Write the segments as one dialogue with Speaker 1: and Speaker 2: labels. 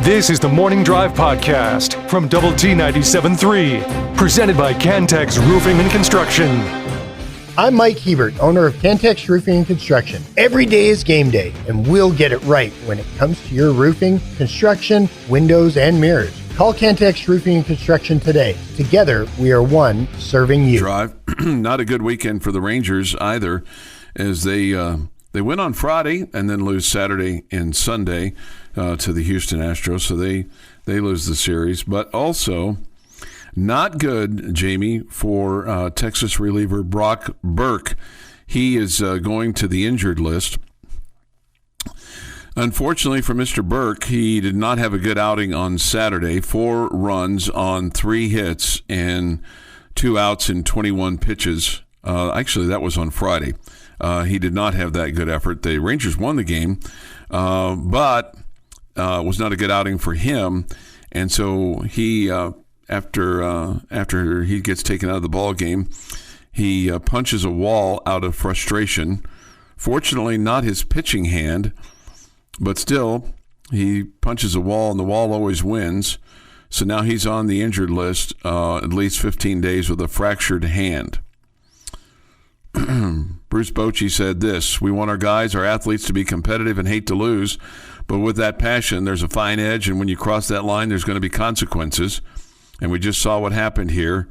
Speaker 1: This is the Morning Drive Podcast from Double T 97.3, presented by Cantex Roofing and Construction.
Speaker 2: I'm Mike Hebert, owner of Cantex Roofing and Construction. Every day is game day, and we'll get it right when it comes to your roofing, construction, windows, and mirrors. Call Cantex Roofing and Construction today. Together, we are one serving you.
Speaker 3: Drive. Not a good weekend for the Rangers either, as they win on Friday and then lose Saturday and Sunday to the Houston Astros. So they lose the series. But also, not good, Jamie, for Texas reliever Brock Burke. He is going to the injured list. Unfortunately for Mr. Burke, he did not have a good outing on Saturday. 4 runs on 3 hits and 2 outs in 21 pitches. Actually, that was on Friday. He did not have that good effort. The Rangers won the game, but it was not a good outing for him. And so he, after he gets taken out of the ball game, he punches a wall out of frustration. Fortunately, not his pitching hand, but still, he punches a wall, and the wall always wins. So now he's on the injured list at least 15 days with a fractured hand. Bruce Bochy said this: "We want our guys, our athletes, to be competitive and hate to lose. But with that passion, there's a fine edge, and when you cross that line, there's going to be consequences. And we just saw what happened here.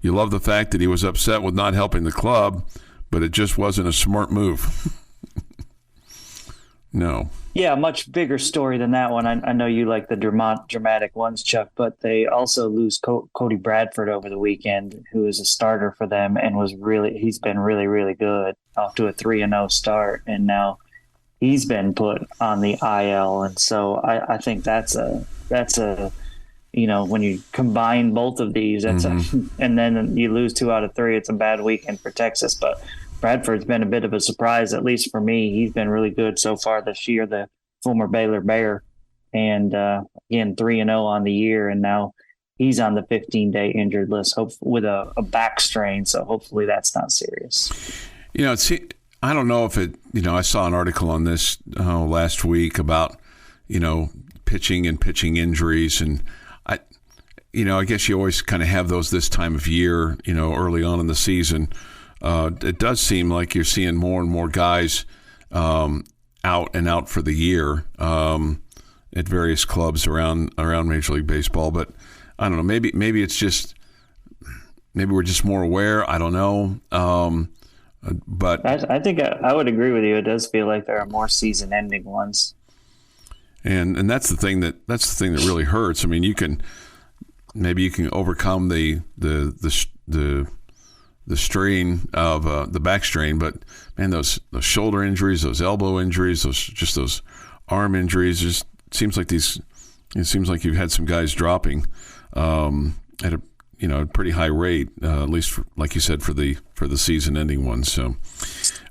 Speaker 3: You love the fact that he was upset with not helping the club, but it just wasn't a smart move." No.
Speaker 4: Yeah, much bigger story than that one. I know you like the dramatic ones, Chuck, but they also lose Cody Bradford over the weekend, who is a starter for them and he's been really, really good, off to a 3-0 start, and now he's been put on the IL. And so I think that's a when you combine both of these, and then you lose 2 out of 3, it's a bad weekend for Texas. But Bradford's been a bit of a surprise, at least for me. He's been really good so far this year, the former Baylor Bear. And again, 3-0 on the year, and now he's on the 15-day injured list with a back strain. So hopefully that's not serious.
Speaker 3: I don't know if it, I saw an article on this last week about, pitching and pitching injuries. And I guess you always kind of have those this time of year, early on in the season. It does seem like you're seeing more and more guys out and out for the year at various clubs around Major League Baseball. But I don't know. Maybe it's just we're just more aware. I don't know. But
Speaker 4: I think I would agree with you. It does feel like there are more season-ending ones.
Speaker 3: And that's the thing that really hurts. I mean, you can overcome the strain of the back strain, but man, those shoulder injuries, those elbow injuries, those arm injuries, just seems like you've had some guys dropping at a pretty high rate, at least like you said, for the season-ending ones. So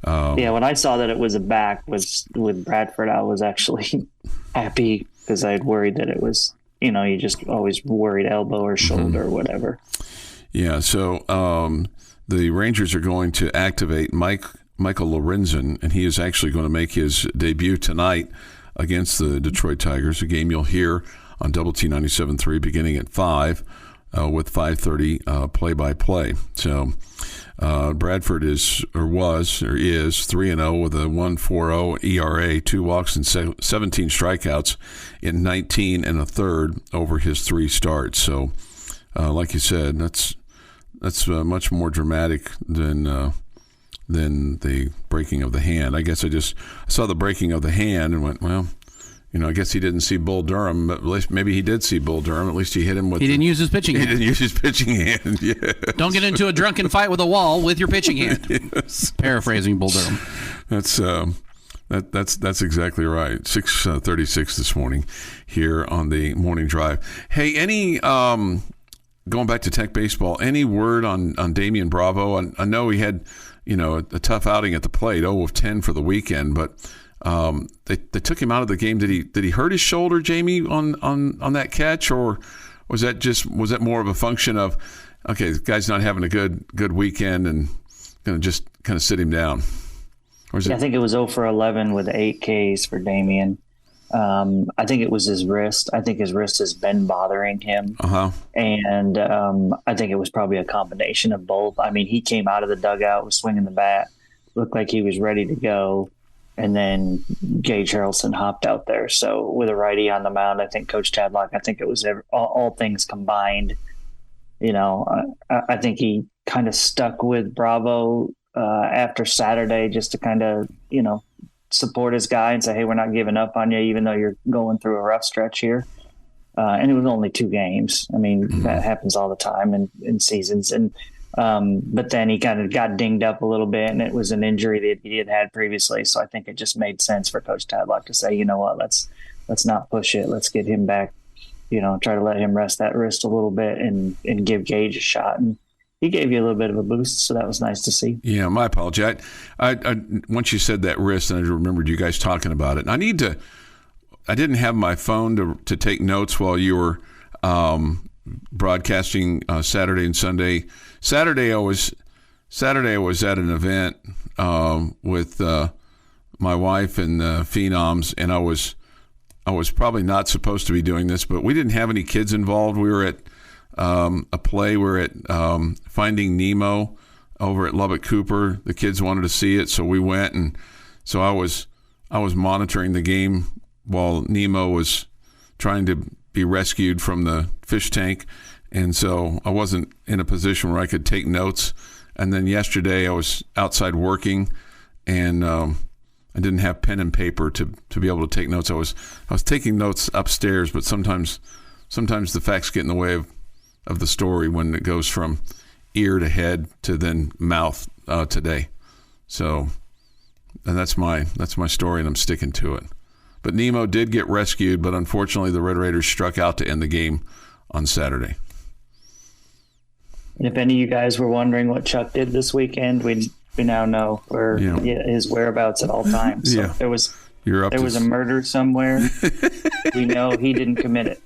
Speaker 4: when I saw that it was a back with Bradford, I was actually happy, because I had worried that it was you just always worried elbow or shoulder or whatever. Yeah.
Speaker 3: So the Rangers are going to activate Michael Lorenzen, and he is actually going to make his debut tonight against the Detroit Tigers, a game you'll hear on Double T 97.3 beginning at 5 with 5:30 play-by-play. So Bradford is 3-0 with a 1.40 ERA, 2 walks and 17 strikeouts in 19 1/3 over his 3 starts. So like you said, that's much more dramatic than the breaking of the hand. I guess I saw the breaking of the hand and went, well, I guess he didn't see Bull Durham, but at least maybe he did see Bull Durham. At least he hit him with.
Speaker 5: He didn't use his pitching hand.
Speaker 3: He didn't use his pitching hand. Yeah.
Speaker 5: Don't get into a drunken fight with a wall with your pitching hand.
Speaker 3: Yes.
Speaker 5: Paraphrasing Bull Durham.
Speaker 3: That's exactly right. 6:36 this morning here on the Morning Drive. Hey, any going back to Tech baseball, any word on Damian Bravo? I know he had a tough outing at the plate, 0 of 10 for the weekend, but they took him out of the game. Did he hurt his shoulder, Jamie, on that catch, or was that more of a function of, okay, the guy's not having a good weekend and going to just kind of sit him down?
Speaker 4: I think it was 0 for 11 with 8 Ks for Damian. I think it was his wrist. I think his wrist has been bothering him. And I think it was probably a combination of both. I mean, he came out of the dugout, was swinging the bat, looked like he was ready to go. And then Gage Harrelson hopped out there. So with a righty on the mound, I think Coach Tadlock, I think it was all things combined. I think he kind of stuck with Bravo after Saturday just to kind of, support his guy and say, hey, we're not giving up on you, even though you're going through a rough stretch here. And it was only 2 games. I mean, that happens all the time in seasons. And but then he kind of got dinged up a little bit, and it was an injury that he had previously. So I think it just made sense for Coach Tadlock to say, you know what, let's not push it. Let's get him back, try to let him rest that wrist a little bit and give Gage a shot. And he gave you a little bit of a boost, so that was nice to see.
Speaker 3: Yeah, my apology. I once you said that wrist, and I remembered you guys talking about it. And I didn't have my phone to take notes while you were broadcasting Saturday and Sunday. Saturday I was at an event with my wife and the Phenoms, and I was probably not supposed to be doing this, but we didn't have any kids involved. We were at a play. We're at Finding Nemo over at Lubbock Cooper. The kids wanted to see it, so we went, and so I was monitoring the game while Nemo was trying to be rescued from the fish tank, and so I wasn't in a position where I could take notes. And then yesterday I was outside working, and I didn't have pen and paper to be able to take notes. I was taking notes upstairs, but sometimes the facts get in the way of the story when it goes from ear to head to then mouth today. So, and that's my story, and I'm sticking to it. But Nemo did get rescued, but unfortunately the Red Raiders struck out to end the game on Saturday.
Speaker 4: And if any of you guys were wondering what Chuck did this weekend, we now know where his whereabouts at all times. So there was a murder somewhere. We know he didn't commit it.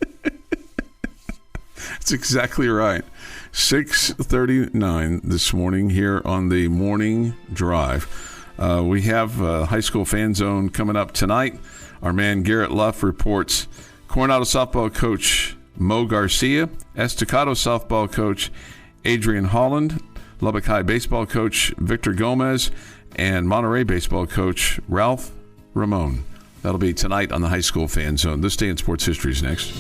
Speaker 3: That's exactly right. 6:39 this morning here on the Morning Drive. We have High School Fan Zone coming up tonight. Our man Garrett Luff reports Coronado softball coach Mo Garcia, Estacado softball coach Adrian Holland, Lubbock High baseball coach Victor Gomez, and Monterey baseball coach Ralph Ramon. That'll be tonight on the High School Fan Zone. This Day in Sports History is next.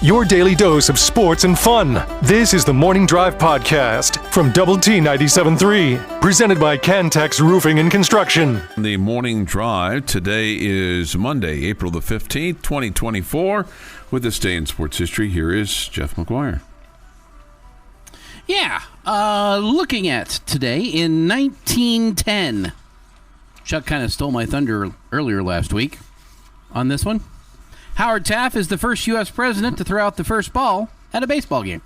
Speaker 1: Your daily dose of sports and fun. This is the Morning Drive Podcast from Double T 97.3, presented by Cantex Roofing and Construction.
Speaker 3: The Morning Drive today is Monday, April the 15th, 2024. With This Day in Sports History, here is Jeff McGuire.
Speaker 5: Yeah, looking at today in 1910. Chuck kind of stole my thunder earlier last week on this one. Howard Taft is the first U.S. president to throw out the first ball at a baseball game.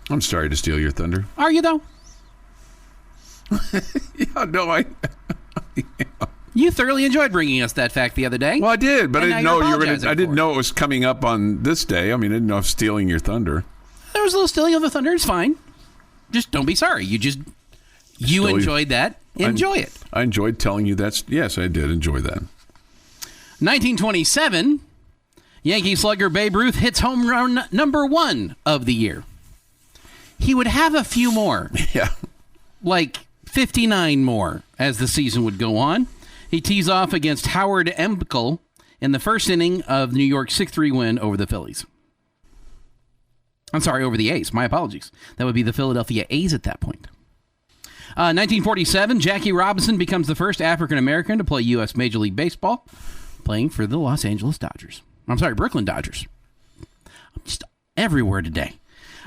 Speaker 3: I'm sorry to steal your thunder.
Speaker 5: Are you, though?
Speaker 3: Yeah, no,
Speaker 5: You thoroughly enjoyed bringing us that fact the other day.
Speaker 3: Well, I did, but I didn't know you were going to. I didn't know it was coming up on this day. I mean, I didn't know I was stealing your thunder.
Speaker 5: There was a little stealing of the thunder. It's fine. Just don't be sorry. You enjoyed that. Enjoy it.
Speaker 3: I enjoyed telling you that. Yes, I did enjoy that.
Speaker 5: 1927, Yankee slugger Babe Ruth hits home run number 1 of the year. He would have a few more.
Speaker 3: Yeah.
Speaker 5: Like 59 more as the season would go on. He tees off against Howard Emkel in the first inning of New York's 6-3 win over the Phillies. I'm sorry, over the A's. My apologies. That would be the Philadelphia A's at that point. 1947, Jackie Robinson becomes the first African-American to play U.S. Major League Baseball, playing for the Los Angeles Dodgers. I'm sorry, Brooklyn Dodgers. I'm just everywhere today.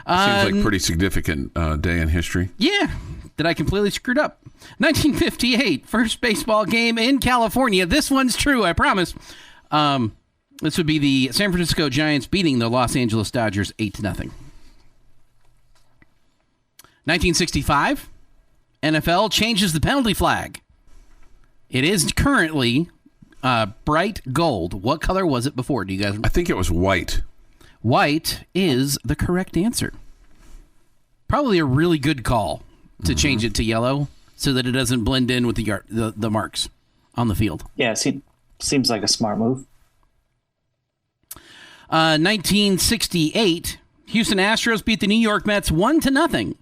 Speaker 3: Seems like a pretty significant day in history.
Speaker 5: Yeah, that I completely screwed up. 1958, first baseball game in California. This one's true, I promise. This would be the San Francisco Giants beating the Los Angeles Dodgers 8-0. 1965, NFL changes the penalty flag. It is currently bright gold. What color was it before? Do you guys?
Speaker 3: I think it was white.
Speaker 5: White is the correct answer. Probably a really good call to change it to yellow so that it doesn't blend in with the marks on the field.
Speaker 4: Yeah, seems like a smart move.
Speaker 5: 1968, Houston Astros beat the New York Mets 1-0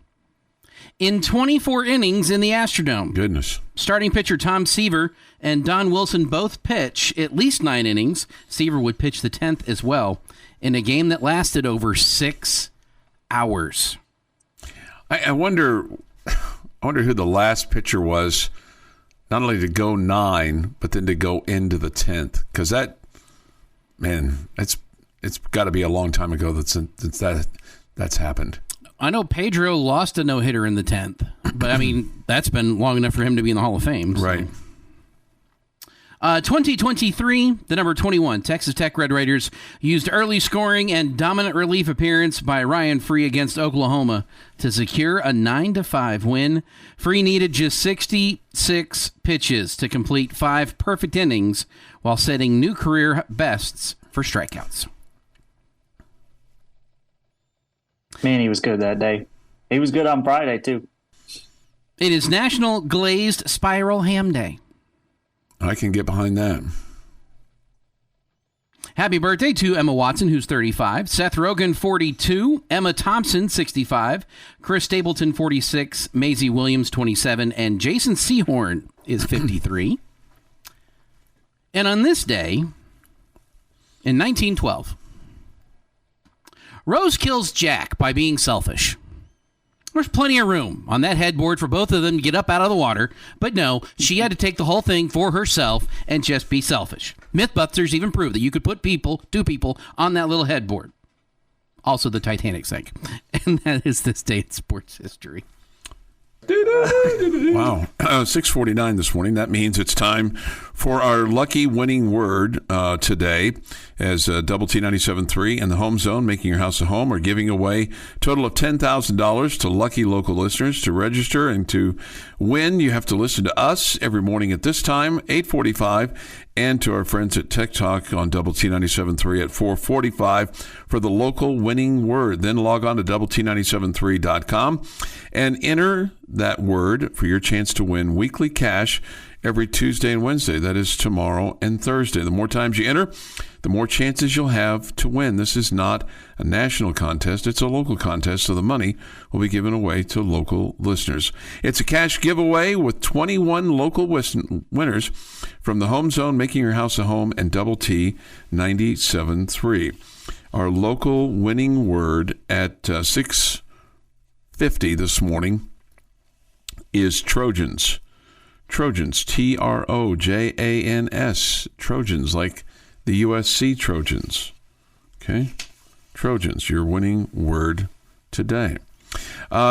Speaker 5: in 24 innings in the Astrodome.
Speaker 3: Goodness.
Speaker 5: Starting pitcher Tom Seaver and Don Wilson both pitch at least 9 innings. Seaver would pitch the 10th as well in a game that lasted over 6 hours.
Speaker 3: I wonder who the last pitcher was, not only to go 9, but then to go into the 10th. Because it's got to be a long time ago that's happened.
Speaker 5: I know Pedro lost a no-hitter in the 10th, but I mean, that's been long enough for him to be in the Hall of Fame. So.
Speaker 3: Right.
Speaker 5: 2023, the number 21, Texas Tech Red Raiders used early scoring and dominant relief appearance by Ryan Free against Oklahoma to secure a 9-5 win. Free needed just 66 pitches to complete 5 perfect innings while setting new career bests for strikeouts.
Speaker 4: Man, he was good that day. He was good on Friday, too.
Speaker 5: It is National Glazed Spiral Ham Day.
Speaker 3: I can get behind that.
Speaker 5: Happy birthday to Emma Watson, who's 35, Seth Rogen, 42, Emma Thompson, 65, Chris Stapleton, 46, Maisie Williams, 27, and Jason Sehorn is 53. And on this day, in 1912, Rose kills Jack by being selfish. There's plenty of room on that headboard for both of them to get up out of the water, but no, she had to take the whole thing for herself and just be selfish. Mythbusters even proved that you could put two people on that little headboard. Also, the Titanic sank. And that is this day in sports history.
Speaker 3: Wow. 6:49 this morning. That means it's time for our lucky winning word today, as Double T 97.3 and the Home Zone, making your house a home, are giving away a total of $10,000 to lucky local listeners. To register and to win, you have to listen to us every morning at this time, 8:45, and to our friends at Tech Talk on Double T 97.3 at 4:45 for the local winning word. Then log on to doublet97.3.com and enter that word for your chance to win weekly cash every Tuesday and Wednesday. That is tomorrow and Thursday. The more times you enter, the more chances you'll have to win. This is not a national contest. It's a local contest, so the money will be given away to local listeners. It's a cash giveaway with 21 local winners from the Home Zone, making your house a home, and Double T 97.3. Our local winning word at 6:50 this morning is Trojans. Trojans, Trojans, Trojans, like the USC Trojans. Okay? Trojans, your winning word today.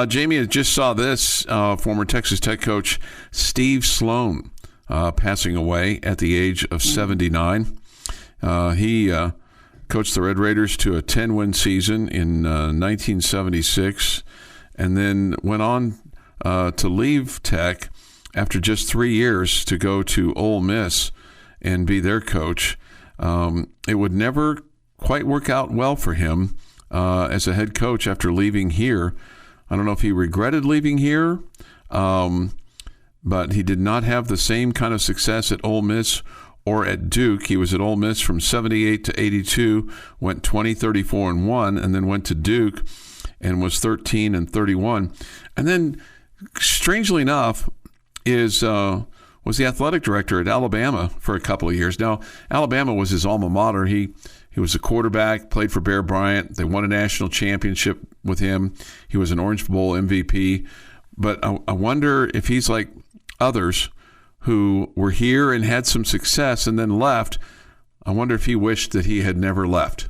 Speaker 3: Jamie, I just saw this. Former Texas Tech coach Steve Sloan passing away at the age of 79. He coached the Red Raiders to a 10-win season in 1976, and then went on to leave Tech after just 3 years to go to Ole Miss and be their coach. It would never quite work out well for him as a head coach after leaving here. I don't know if he regretted leaving here, but he did not have the same kind of success at Ole Miss or at Duke. He was at Ole Miss from 78 to 82, went 20, 34, and 1, and then went to Duke and was 13 and 31. And then, strangely enough, was the athletic director at Alabama for a couple of years. Now, Alabama was his alma mater. He was a quarterback, played for Bear Bryant. They won a national championship with him. He was an Orange Bowl MVP. But I wonder if he's like others who were here and had some success and then left. I wonder if he wished that he had never left.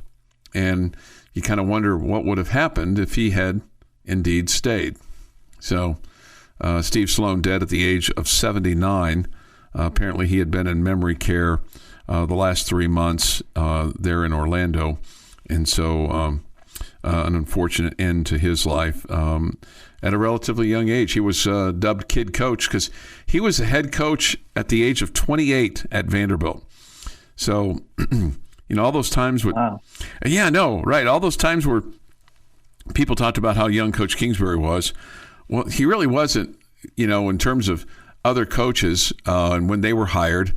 Speaker 3: And you kind of wonder what would have happened if he had indeed stayed. So Steve Sloan dead at the age of 79. Apparently he had been in memory care the last 3 months there in Orlando. And so an unfortunate end to his life at a relatively young age. He was dubbed Kid Coach because he was a head coach at the age of 28 at Vanderbilt. So, all those times would,
Speaker 4: wow.
Speaker 3: Yeah, no, right. All those times where people talked about how young Coach Kingsbury was. Well, he really wasn't, in terms of other coaches and when they were hired.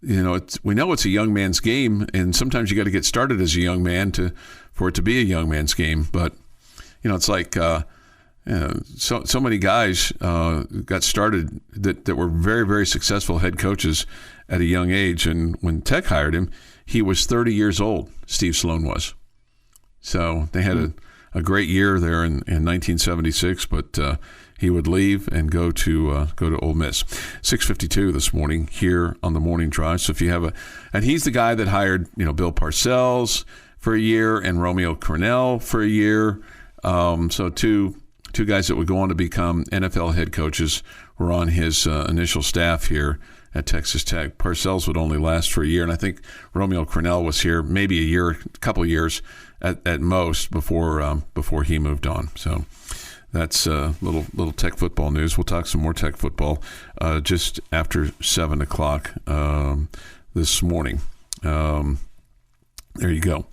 Speaker 3: we know it's a young man's game, and sometimes you got to get started as a young man for it to be a young man's game. But it's like so many guys got started that were very, very successful head coaches at a young age. And when Tech hired him, he was 30 years old. Steve Sloan was. So they had a great year there in 1976, but he would leave and go to Ole Miss. 6:52 this morning here on the Morning Drive. So if you have and he's the guy that hired Bill Parcells for a year and Romeo Crennel for a year. So two guys that would go on to become NFL head coaches were on his initial staff here at Texas Tech. Parcells would only last for a year, and I think Romeo Crennel was here maybe a couple of years at most before he moved on. So that's little Tech football news. We'll talk some more Tech football just after 7 o'clock this morning. There you go.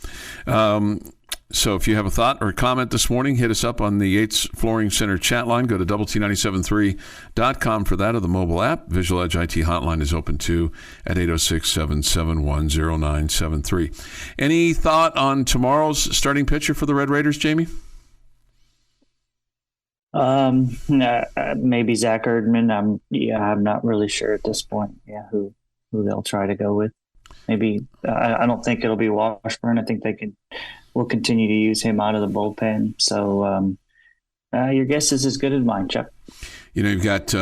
Speaker 3: So if you have a thought or a comment this morning, hit us up on the Yates Flooring Center chat line. Go to WT973.com for that, or the mobile app. Visual Edge IT hotline is open too at 806-771-0973. Any thought on tomorrow's starting pitcher for the Red Raiders, Jamie?
Speaker 4: Maybe Zach Erdman. I'm not really sure at this point. Yeah, who they'll try to go with. Maybe I don't think it'll be Washburn. I think we'll continue to use him out of the bullpen. So your guess is as good as mine, Chuck.
Speaker 3: You've got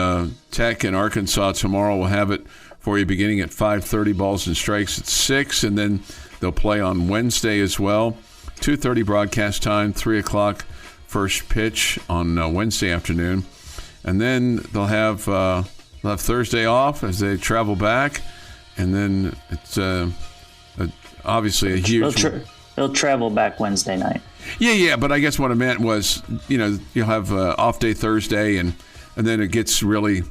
Speaker 3: Tech and Arkansas tomorrow. We'll have it for you beginning at 5:30. Balls and strikes at 6, and then they'll play on Wednesday as well. 2:30 broadcast time, 3 o'clock first pitch on Wednesday afternoon, and then they'll have Thursday off as they travel back, and then it's obviously a huge.
Speaker 4: They'll travel back Wednesday night.
Speaker 3: Yeah, but I guess what I meant was, you'll have off day Thursday, and then it gets really,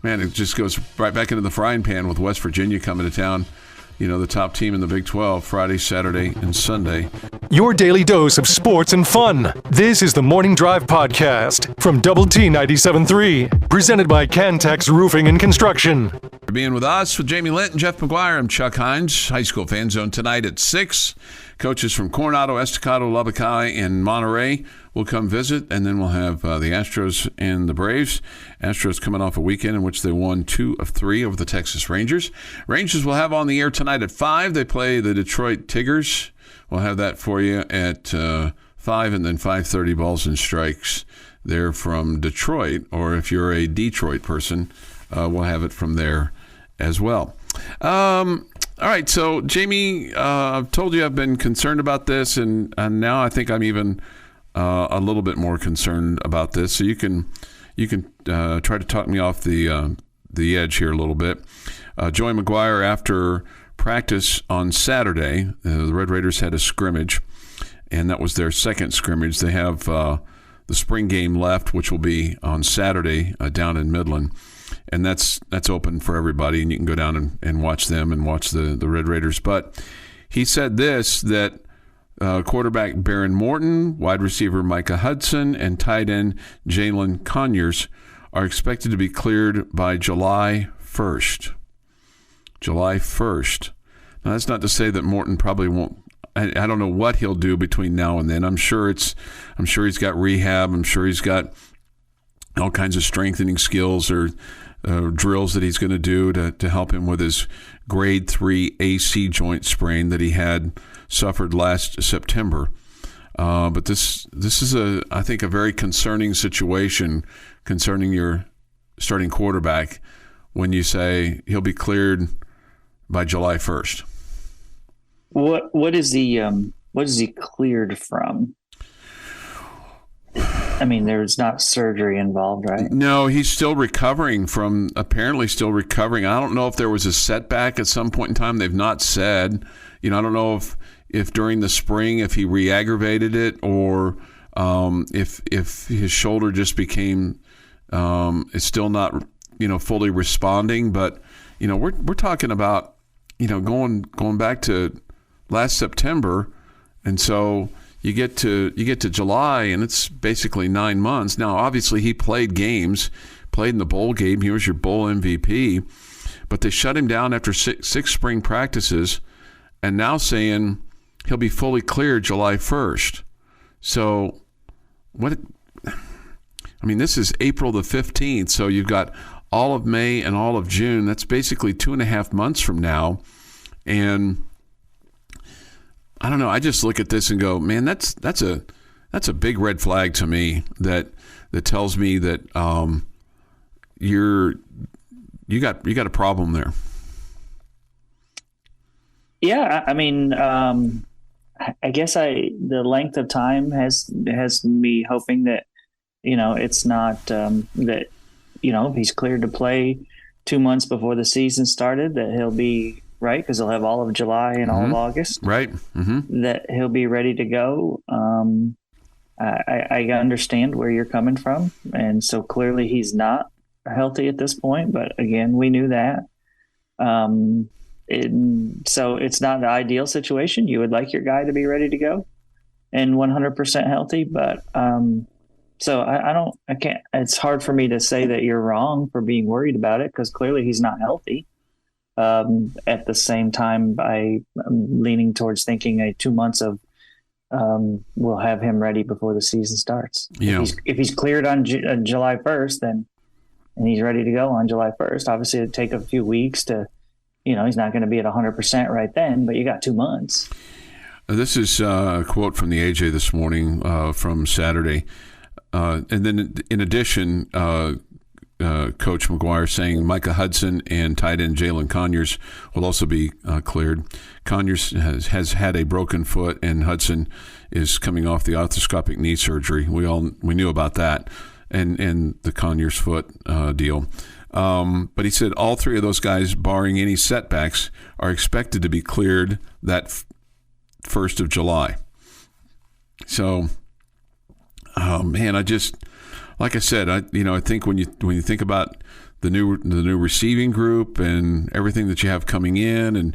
Speaker 3: it just goes right back into the frying pan with West Virginia coming to town. The top team in the Big 12, Friday, Saturday, and Sunday.
Speaker 1: Your daily dose of sports and fun. This is the Morning Drive Podcast from Double T 97.3, presented by Cantex Roofing and Construction.
Speaker 3: For being with us, with Jamie Lent and Jeff McGuire, I'm Chuck Heinz. High School Fan Zone tonight at 6. Coaches from Coronado, Estacado, Lubbock High, and Monterey will come visit, and then we'll have the Astros and the Braves. Astros coming off a weekend in which they won 2 of 3 over the Texas Rangers. Rangers will have on the air tonight at 5. They play the Detroit Tigers. We'll have that for you at 5, and then 5:30 balls and strikes there from Detroit. Or if you're a Detroit person, we'll have it from there as well. All right, so Jamie, I've told you I've been concerned about this, and now I think I'm even a little bit more concerned about this. So you can try to talk me off the edge here a little bit. Joey McGuire, after practice on Saturday, the Red Raiders had a scrimmage, and that was their second scrimmage. They have the spring game left, which will be on Saturday down in Midland. And that's open for everybody, and you can go down and watch them and watch the Red Raiders. But he said that quarterback Baron Morton, wide receiver Micah Hudson, and tight end Jalen Conyers are expected to be cleared by July 1st. July 1st. Now, that's not to say that Morton probably won't. I don't know what he'll do between now and then. I'm sure he's got rehab. I'm sure he's got all kinds of strengthening skills or drills that he's going to do to help him with his grade 3 AC joint sprain that he had suffered last September. But this is I think a very concerning situation concerning your starting quarterback when you say he'll be cleared by July 1st.
Speaker 4: What is he cleared from? I mean, there's not surgery involved, right?
Speaker 3: No, he's still recovering. Apparently still recovering. I don't know if there was a setback at some point in time. They've not said. I don't know if during the spring, if he re-aggravated it, or if his shoulder just became is still not fully responding. But we're talking about going back to last September, and so. You get to July, and it's basically 9 months. Now, obviously, he played games, played in the bowl game. He was your bowl MVP. but they shut him down after six spring practices, and now saying he'll be fully cleared July 1st. So what? I mean, this is April the 15th, so you've got all of May and all of June. That's basically 2.5 months from now. And I don't know. I just look at this and go, man, that's a big red flag to me that tells me that you got a problem there.
Speaker 4: Yeah, I mean, I guess the length of time has me hoping that, it's not that, if he's cleared to play 2 months before the season started, that he'll be right, because he'll have all of July and all of August.
Speaker 3: Right. Mm-hmm.
Speaker 4: That he'll be ready to go. I understand where you're coming from. And so clearly he's not healthy at this point. But again, we knew that. So it's not the ideal situation. You would like your guy to be ready to go and 100% healthy. But so I can't, it's hard for me to say that you're wrong for being worried about it, because clearly he's not healthy. At the same time, I'm leaning towards thinking 2 months of we'll have him ready before the season starts.
Speaker 3: Yeah.
Speaker 4: If he's cleared on July 1st, and he's ready to go on July 1st, obviously it'd take a few weeks to, he's not going to be at 100% right then, but you got 2 months.
Speaker 3: This is a quote from the AJ this morning from Saturday. And then in addition, Coach McGuire saying Micah Hudson and tight end Jalen Conyers will also be cleared. Conyers has had a broken foot, and Hudson is coming off the arthroscopic knee surgery. We knew about that, and the Conyers foot deal. But he said all three of those guys, barring any setbacks, are expected to be cleared that 1st of July. So, man, like I said, I think when you think about the new receiving group and everything that you have coming in,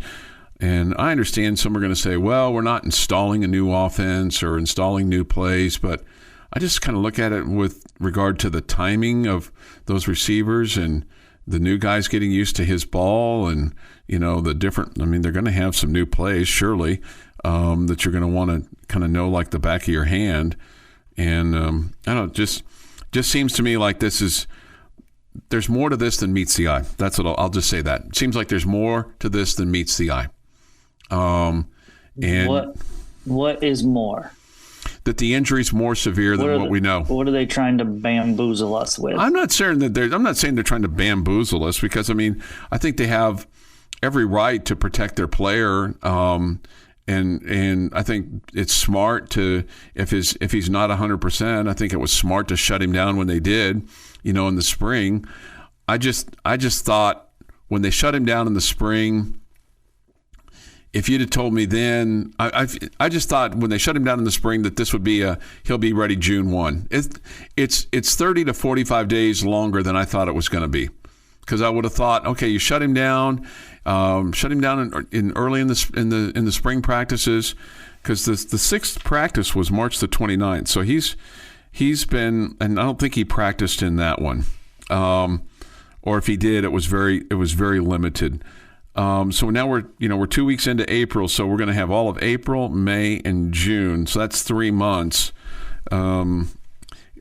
Speaker 3: and I understand some are going to say, well, we're not installing a new offense or installing new plays, but I just kind of look at it with regard to the timing of those receivers and the new guys getting used to his ball, and the different. I mean, they're going to have some new plays surely that you're going to want to kind of know like the back of your hand, and I don't know, just seems to me like there's more to this than meets the eye. That's what I'll just say that. It seems like there's more to this than meets the eye. And
Speaker 4: what is more?
Speaker 3: That the injury's more severe than what we know.
Speaker 4: What are they trying to bamboozle us with?
Speaker 3: I'm not saying they're trying to bamboozle us, because I think they have every right to protect their player. And I think it's smart to, if he's not 100%, I think it was smart to shut him down when they did, in the spring. I just thought when they shut him down in the spring, if you'd have told me then, I just thought when they shut him down in the spring that this would be he'll be ready June 1. It's 30 to 45 days longer than I thought it was going to be. Because I would have thought, okay, you shut him down in early in the spring practices, because the sixth practice was March the 29th. So he's been, and I don't think he practiced in that one, or if he did, it was very limited. So now we're 2 weeks into April, so we're going to have all of April, May, and June. So that's 3 months.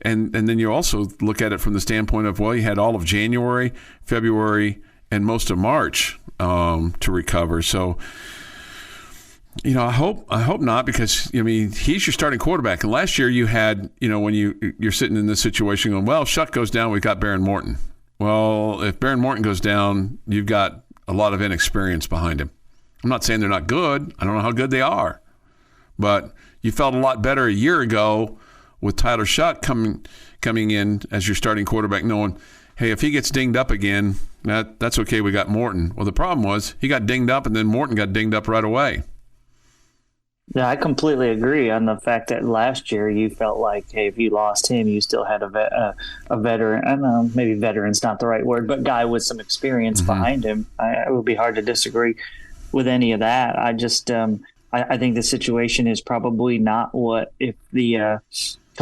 Speaker 3: And then you also look at it from the standpoint of, well, you had all of January, February, and most of March to recover. So, I hope not, because he's your starting quarterback. And last year you had, when you're sitting in this situation going, well, Shuck goes down, we've got Baron Morton. Well, if Baron Morton goes down, you've got a lot of inexperience behind him. I'm not saying they're not good. I don't know how good they are, but you felt a lot better a year ago with Tyler Shuck coming in as your starting quarterback, knowing, hey, if he gets dinged up again, that's okay. We got Morton. Well, the problem was he got dinged up, and then Morton got dinged up right away.
Speaker 4: Yeah, I completely agree on the fact that last year you felt like, hey, if you lost him, you still had a veteran. I don't know, maybe veteran's not the right word, but guy with some experience behind him. It would be hard to disagree with any of that. I just I think the situation is probably not what if the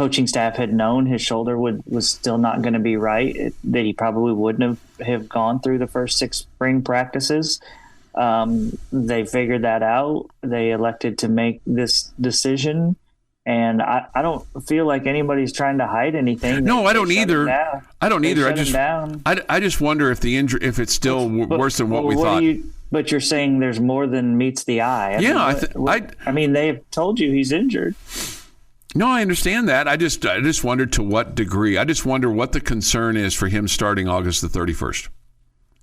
Speaker 4: coaching staff had known his shoulder was still not going to be right, that he probably wouldn't have gone through the first 6 spring practices. They figured that out. They elected to make this decision. And I don't feel like anybody's trying to hide anything.
Speaker 3: No, I don't either. I don't either. I just wonder if the injury, if it's still worse than what we thought.
Speaker 4: But you're saying there's more than meets the eye. I mean, they've told you he's injured.
Speaker 3: No, I understand that. I just wonder to what degree. I just wonder what the concern is for him starting August the 31st,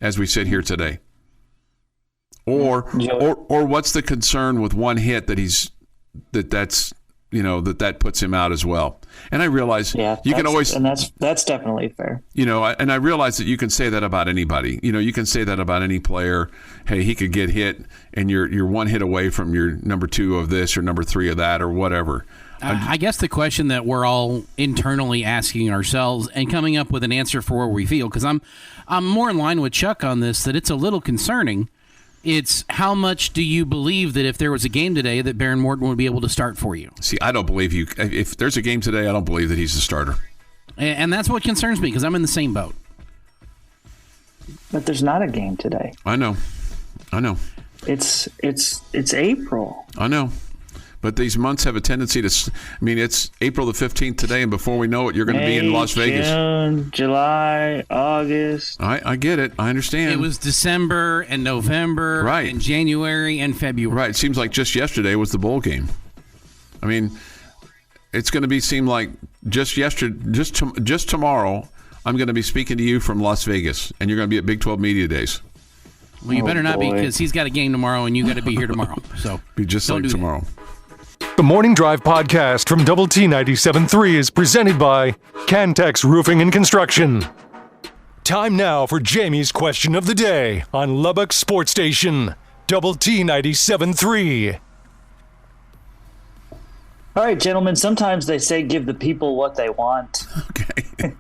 Speaker 3: as we sit here today. Or what's the concern with one hit that's that puts him out as well. And I realize you can always,
Speaker 4: and that's definitely fair.
Speaker 3: And I realize that you can say that about anybody. You can say that about any player. Hey, he could get hit, and you're one hit away from your number 2 of this or number 3 of that or whatever.
Speaker 5: I guess the question that we're all internally asking ourselves and coming up with an answer for where we feel, because I'm more in line with Chuck on this, that it's a little concerning. It's how much do you believe that if there was a game today that Baron Morton would be able to start for you?
Speaker 3: See, I don't believe you. If there's a game today, I don't believe that he's the starter.
Speaker 5: And that's what concerns me, because I'm in the same boat.
Speaker 4: But there's not a game today.
Speaker 3: I know.
Speaker 4: It's April.
Speaker 3: I know. But these months have a tendency to, it's April the 15th today, and before we know it, you're going to be in Las Vegas.
Speaker 4: June, July, August.
Speaker 3: I get it. I understand.
Speaker 5: It was December and November,
Speaker 3: right,
Speaker 5: and January and February.
Speaker 3: Right. It seems like just yesterday was the bowl game. It's going to seem like just tomorrow, I'm going to be speaking to you from Las Vegas, and you're going to be at Big 12 Media Days.
Speaker 5: Well, you better not be, because he's got a game tomorrow, and you got to be here tomorrow. So
Speaker 3: be just like tomorrow.
Speaker 1: The Morning Drive podcast from Double T 97.3 is presented by Cantex Roofing and Construction. Time now for Jamie's question of the day on Lubbock Sports Station, Double T 97.3.
Speaker 4: All right, gentlemen, sometimes they say give the people what they want.
Speaker 3: Okay.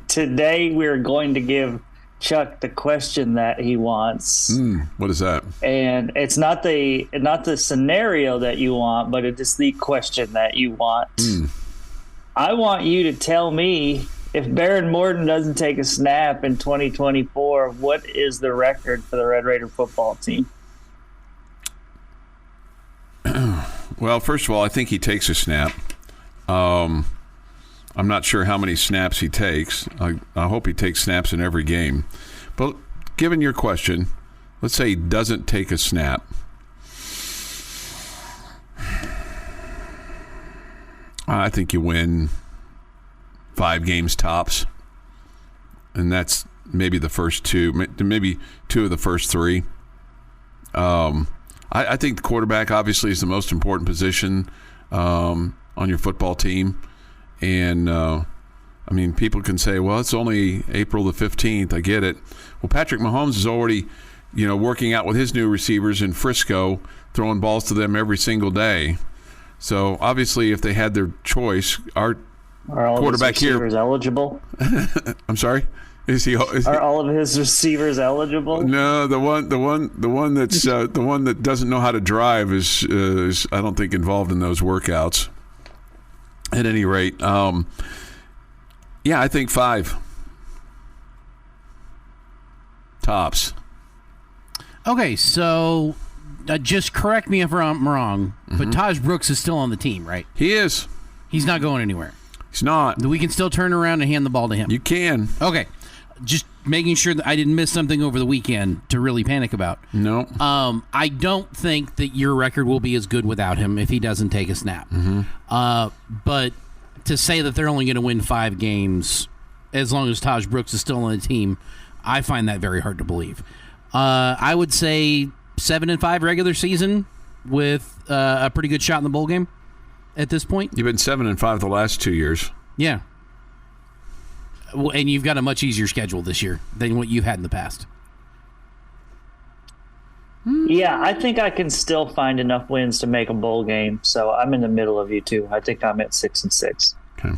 Speaker 4: Today we're going to give Chuck the question that he wants.
Speaker 3: What is that?
Speaker 4: And it's not the scenario that you want, but it is the question that you want. I want you to tell me, if Baron Morton doesn't take a snap in 2024, what is the record for the Red Raider football team?
Speaker 3: Well, first of all, I think he takes a snap. I'm not sure how many snaps he takes. I hope he takes snaps in every game. But given your question, let's say he doesn't take a snap. I think you win 5 games tops. And that's maybe the first 2, maybe 2 of the first 3. I think the quarterback obviously is the most important position on your football team. And, people can say, well, it's only April the 15th. I get it. Well, Patrick Mahomes is already, working out with his new receivers in Frisco, throwing balls to them every single day. So, obviously, if they had their choice, our quarterback here.
Speaker 4: Are all of his receivers eligible?
Speaker 3: I'm sorry?
Speaker 4: Are all of his receivers eligible?
Speaker 3: No, the one that's the one that doesn't know how to drive is I don't think involved in those workouts. At any rate, I think 5 tops.
Speaker 5: Okay, so just correct me if I'm wrong, but Taj Brooks is still on the team, right?
Speaker 3: He is.
Speaker 5: He's not going anywhere.
Speaker 3: He's not.
Speaker 5: We can still turn around and hand the ball to him.
Speaker 3: You can.
Speaker 5: Okay, just making sure that I didn't miss something over the weekend to really panic about.
Speaker 3: No.
Speaker 5: I don't think that your record will be as good without him if he doesn't take a snap. But to say that they're only going to win 5 games as long as Taj Brooks is still on the team, I find that very hard to believe. I would say 7-5 regular season with a pretty good shot in the bowl game at this point.
Speaker 3: You've been 7-5 the last 2 years.
Speaker 5: Yeah. Well, and you've got a much easier schedule this year than what you've had in the past.
Speaker 4: Yeah, I think I can still find enough wins to make a bowl game. So I'm in the middle of you two. I think I'm at 6-6.
Speaker 3: Okay.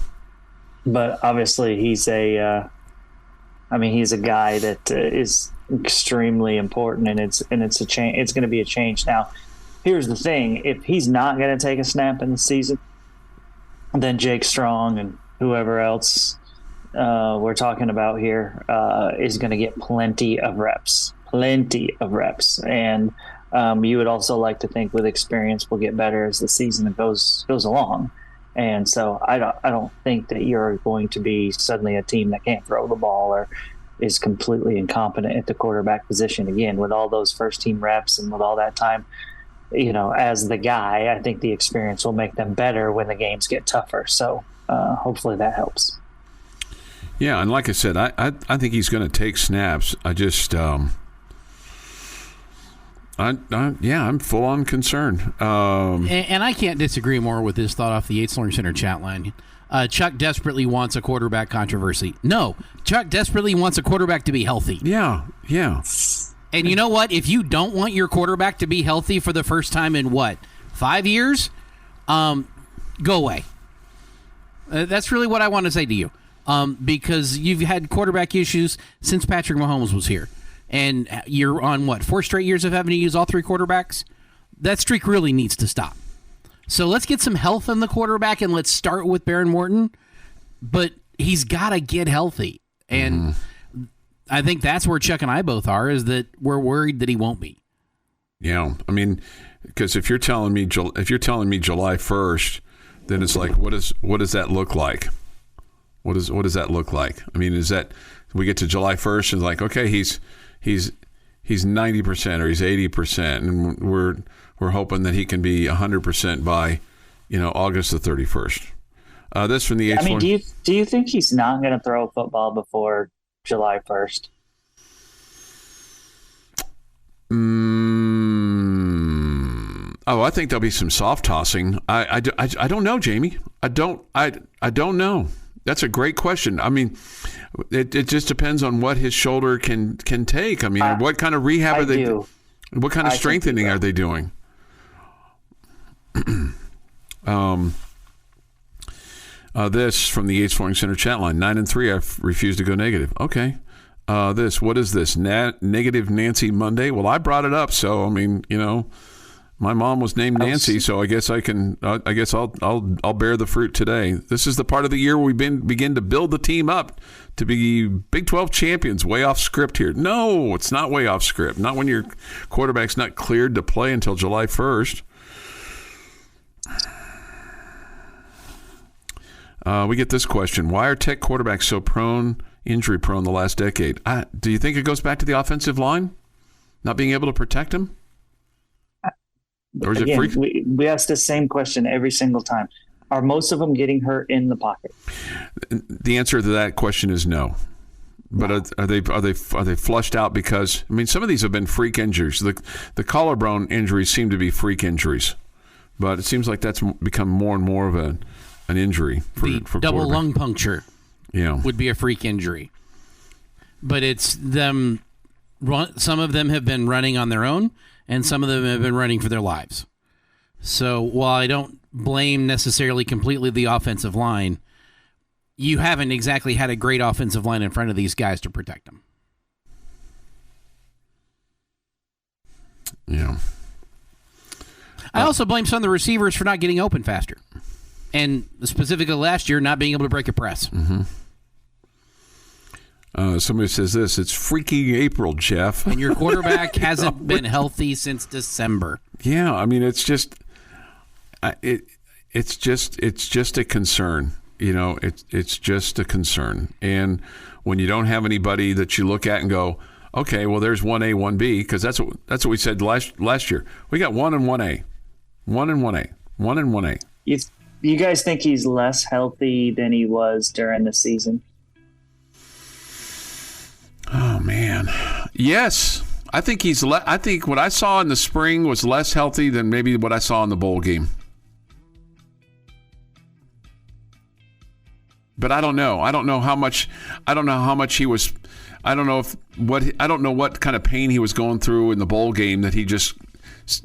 Speaker 4: But obviously, he's a guy that is extremely important, and it's a change. It's going to be a change. Now, here's the thing: if he's not going to take a snap in the season, then Jake Strong and whoever else we're talking about here is going to get plenty of reps. And you would also like to think with experience we'll get better as the season goes along. And so I don't think that you're going to be suddenly a team that can't throw the ball or is completely incompetent at the quarterback position again with all those first team reps and with all that time. As the guy, I think the experience will make them better when the games get tougher. So hopefully that helps.
Speaker 3: Yeah, and like I said, I think he's going to take snaps. I just, I'm full on concerned.
Speaker 5: And I can't disagree more with this thought off the Yates Learning Center chat line. Chuck desperately wants a quarterback controversy. No, Chuck desperately wants a quarterback to be healthy.
Speaker 3: Yeah.
Speaker 5: And you know what? If you don't want your quarterback to be healthy for the first time in 5 years, go away. That's really what I want to say to you. Because you've had quarterback issues since Patrick Mahomes was here. And you're on 4 straight years of having to use all 3 quarterbacks? That streak really needs to stop. So let's get some health in the quarterback, and let's start with Baron Morton. But he's got to get healthy. And I think that's where Chuck and I both are, is that we're worried that he won't be.
Speaker 3: Yeah, I mean, because if you're telling me July 1st, then it's like, what does that look like? What does that look like? I mean, is that we get to July 1st and like, okay, he's 90% or he's 80%, and we're hoping that he can be 100% by August the 31st. This from the H1.
Speaker 4: I mean, do you think he's not going to throw a football before July 1st?
Speaker 3: Oh, I think there'll be some soft tossing. I don't know, Jamie. I don't know. That's a great question. I mean, it just depends on what his shoulder can take. I mean, what kind of rehab are they doing? What kind of strengthening are they doing? This from the Yates Flooring Center chat line, 9-3. I refuse to go negative. Okay. What is this? Negative Nancy Monday? Well, I brought it up, so I mean, my mom was named Nancy, so I guess I can. I guess I'll bear the fruit today. This is the part of the year we begin to build the team up to be Big 12 champions. Way off script here. No, it's not way off script. Not when your quarterback's not cleared to play until July 1st. We get this question: why are Tech quarterbacks so injury prone the last decade? Do you think it goes back to the offensive line not being able to protect him? Or is it freak?
Speaker 4: We ask the same question every single time. Are most of them getting hurt in the pocket?
Speaker 3: The answer to that question is no. But are they flushed out? Because I mean, some of these have been freak injuries. The collarbone injuries seem to be freak injuries, but it seems like that's become more and more of an injury for
Speaker 5: double lung puncture.
Speaker 3: Yeah,
Speaker 5: would be a freak injury. But it's them. Some of them have been running on their own, and some of them have been running for their lives. So while I don't blame necessarily completely the offensive line, you haven't exactly had a great offensive line in front of these guys to protect them.
Speaker 3: Yeah.
Speaker 5: I also blame some of the receivers for not getting open faster. And specifically last year, not being able to break a press.
Speaker 3: Mm-hmm. Somebody says this: it's freaking April, Jeff.
Speaker 5: And your quarterback hasn't been healthy since December.
Speaker 3: Yeah, I mean, it's just a concern. It's just a concern. And when you don't have anybody that you look at and go, okay, well, there's 1A, 1B, because that's what we said last year. We got 1 and 1A, 1 and 1A, 1 and 1A.
Speaker 4: You guys think he's less healthy than he was during the season?
Speaker 3: Oh man, yes. I think I think what I saw in the spring was less healthy than maybe what I saw in the bowl game. But I don't know. I don't know how much he was. I don't know what kind of pain he was going through in the bowl game that he just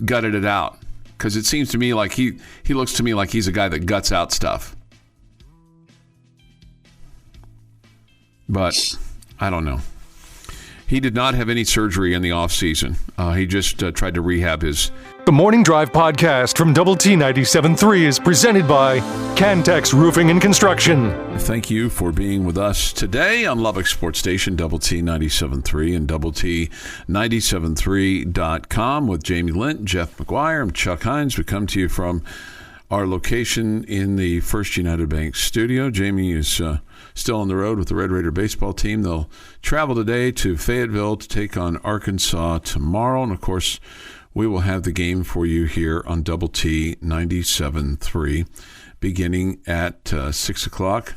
Speaker 3: gutted it out. Because it seems to me like he looks to me like he's a guy that guts out stuff. But I don't know. He did not have any surgery in the offseason. He just tried to rehab his.
Speaker 1: The Morning Drive podcast from Double T 97.3 is presented by Cantex Roofing and Construction.
Speaker 3: Thank you for being with us today on Lubbock Sports Station, Double T 97.3 and Double T 97.3.com with Jamie Lent, Jeff McGuire. I'm Chuck Heinz. We come to you from our location in the First United Bank studio. Jamie is still on the road with the Red Raider baseball team. They'll travel today to Fayetteville to take on Arkansas tomorrow. And, of course, we will have the game for you here on Double T 97.3 beginning at 6 o'clock.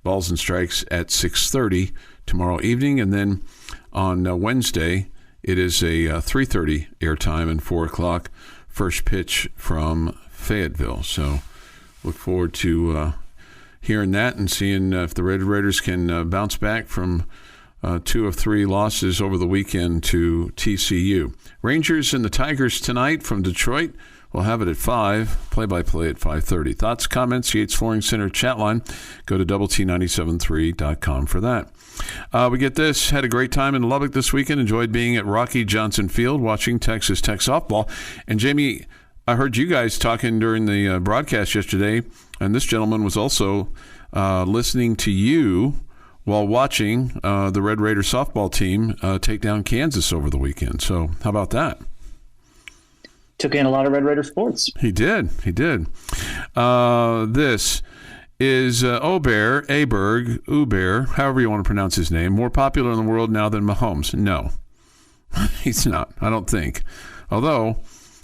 Speaker 3: Balls and strikes at 6:30 tomorrow evening. And then on Wednesday, it is a 3:30 airtime and 4 o'clock first pitch from Fayetteville. So look forward to hearing that and seeing if the Red Raiders can bounce back from 2 of 3 losses over the weekend to TCU. Rangers and the Tigers tonight from Detroit. We'll have it at 5, play-by-play at 5:30. Thoughts, comments, Yates Flooring Center chat line. Go to doublet973.com for that. We get this. Had a great time in Lubbock this weekend. Enjoyed being at Rocky Johnson Field watching Texas Tech softball. And Jamie, I heard you guys talking during the broadcast yesterday, and this gentleman was also listening to you while watching the Red Raider softball team take down Kansas over the weekend. So how about that?
Speaker 4: Took in a lot of Red Raider sports.
Speaker 3: He did. This is Uber, however you want to pronounce his name, more popular in the world now than Mahomes. No, he's not, I don't think. Although,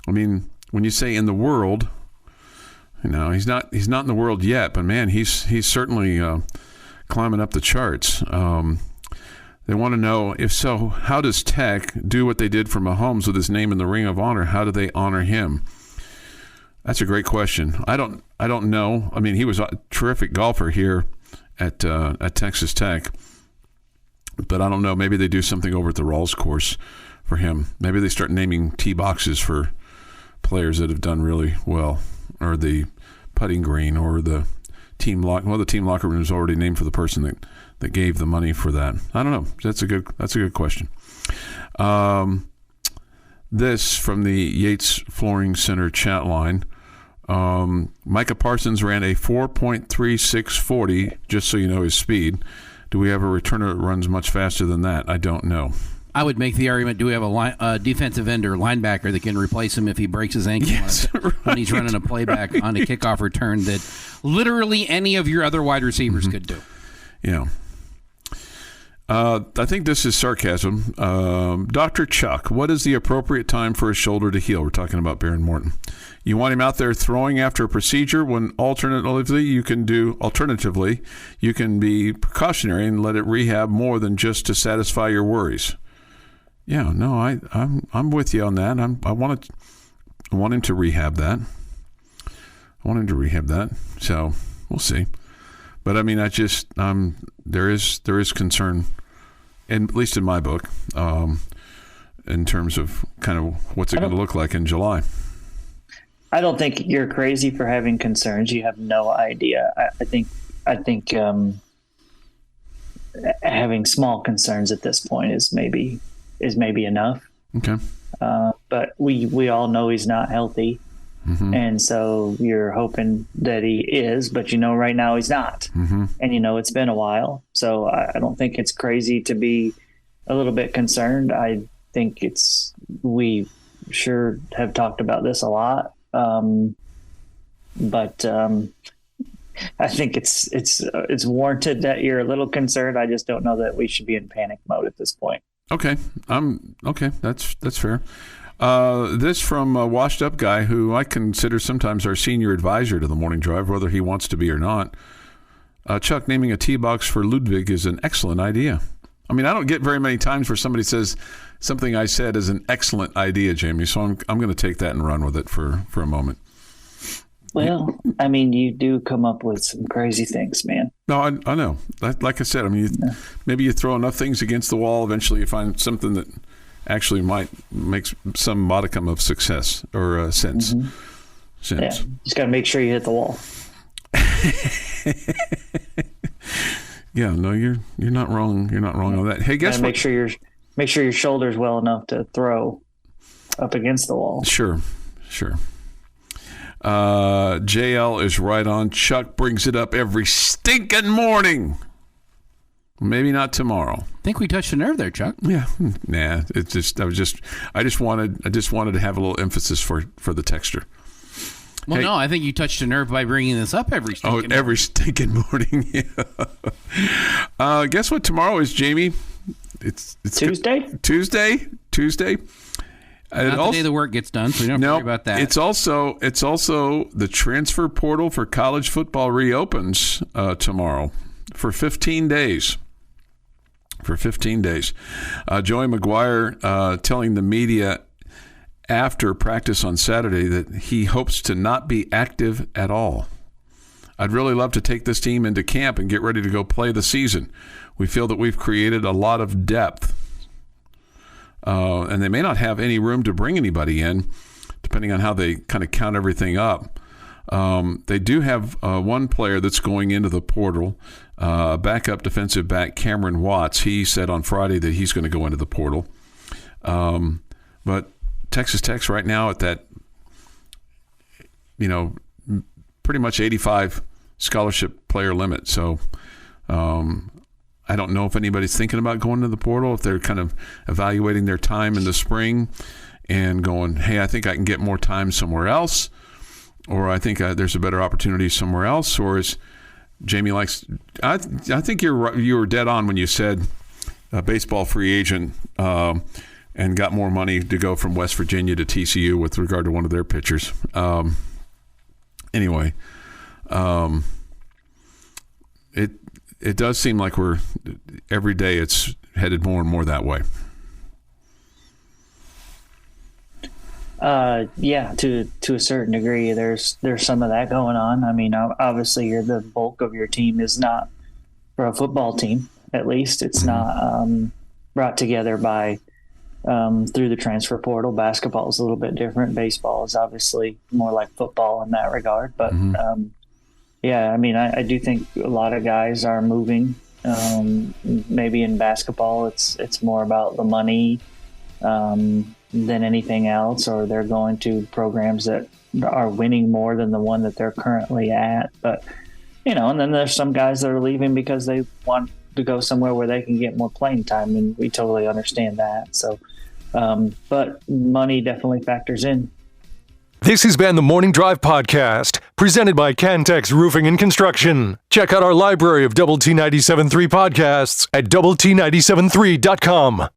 Speaker 3: I mean, when you say in the world, you know, he's not in the world yet, but man, he's certainly climbing up the charts. They want to know, if so, how does Tech do what they did for Mahomes with his name in the Ring of Honor? How do they honor him? That's a great question. I don't know. I mean, he was a terrific golfer here at Texas Tech, but I don't know. Maybe they do something over at the Rawls course for him. Maybe they start naming tee boxes for players that have done really well, or the putting green, or the team lock. Well, the team locker room is already named for the person that gave the money for that. I don't know. That's a good question. This from the Yates Flooring Center chat line. Micah Parsons ran a 4.3640, just so you know his speed. Do we have a returner that runs much faster than that? I don't know.
Speaker 5: I would make the argument, do we have a defensive end or linebacker that can replace him if he breaks his ankle when he's running a playback on a kickoff return that literally any of your other wide receivers could do?
Speaker 3: Yeah. I think this is sarcasm. Dr. Chuck, what is the appropriate time for a shoulder to heal? We're talking about Baron Morton. You want him out there throwing after a procedure when alternatively you can be precautionary and let it rehab more than just to satisfy your worries. Yeah, no, I'm with you on that. I want him to rehab that. So we'll see. But I mean, there is concern, and at least in my book, in terms of kind of what's it going to look like in July.
Speaker 4: I don't think you're crazy for having concerns. You have no idea. I think having small concerns at this point is maybe enough.
Speaker 3: Okay.
Speaker 4: But we all know he's not healthy. Mm-hmm. And so you're hoping that he is, but right now he's not. Mm-hmm. And it's been a while. So I don't think it's crazy to be a little bit concerned. I think we sure have talked about this a lot. But I think it's warranted that you're a little concerned. I just don't know that we should be in panic mode at this point.
Speaker 3: Okay. Okay. That's fair. This from a washed up guy who I consider sometimes our senior advisor to the morning drive, whether he wants to be or not. Chuck, naming a tee box for Ludwig is an excellent idea. I mean, I don't get very many times where somebody says something I said is an excellent idea, Jamie. So I'm going to take that and run with it for a moment.
Speaker 4: Well, I mean, you do come up with some crazy things, man.
Speaker 3: No, I know. Like I said, I mean, maybe you throw enough things against the wall, eventually you find something that actually might make some modicum of success or sense.
Speaker 4: Mm-hmm. Yeah, just got to make sure you hit the wall.
Speaker 3: Yeah, no, you're not wrong. You're not wrong on that. Hey, guess what?
Speaker 4: Make sure make sure your shoulder's well enough to throw up against the wall.
Speaker 3: Sure. JL is right on. Chuck brings it up every stinking morning. Maybe not tomorrow.
Speaker 5: I think we touched a nerve there, Chuck.
Speaker 3: Yeah. Nah. It's just I just wanted to have a little emphasis for the texter.
Speaker 5: Well,
Speaker 3: Hey.
Speaker 5: no, I think you touched a nerve by bringing this up every stinking
Speaker 3: Every stinking morning. Yeah. Guess what tomorrow is, Jamie? It's
Speaker 4: Tuesday?
Speaker 3: Tuesday.
Speaker 5: Not the day the work gets done, so you don't have to worry about that.
Speaker 3: It's also the transfer portal for college football reopens tomorrow for 15 days. For 15 days. Joey McGuire telling the media after practice on Saturday that he hopes to not be active at all. I'd really love to take this team into camp and get ready to go play the season. We feel that we've created a lot of depth. And they may not have any room to bring anybody in, depending on how they kind of count everything up. They do have one player that's going into the portal, backup defensive back Cameron Watts. He said on Friday that he's going to go into the portal. But Texas Tech's right now at that, pretty much 85 scholarship player limit. So I don't know if anybody's thinking about going to the portal, if they're kind of evaluating their time in the spring and going, hey, I think I can get more time somewhere else, or I think there's a better opportunity somewhere else, or is Jamie likes – I think you were dead on when you said a baseball free agent and got more money to go from West Virginia to TCU with regard to one of their pitchers. Anyway, it does seem like every day it's headed more and more that way.
Speaker 4: Yeah, to a certain degree, there's some of that going on. I mean, obviously, the bulk of your team is not, for a football team, at least, it's not brought together by through the transfer portal. Basketball is a little bit different. Baseball is obviously more like football in that regard. But yeah, I mean, I do think a lot of guys are moving. Maybe in basketball, it's more about the money than anything else, or they're going to programs that are winning more than the one that they're currently at. But, and then there's some guys that are leaving because they want to go somewhere where they can get more playing time, and we totally understand that. So, but money definitely factors in.
Speaker 1: This has been the Morning Drive Podcast, presented by Cantex Roofing and Construction. Check out our library of Double T 97.3 podcasts at doublet97.3.com.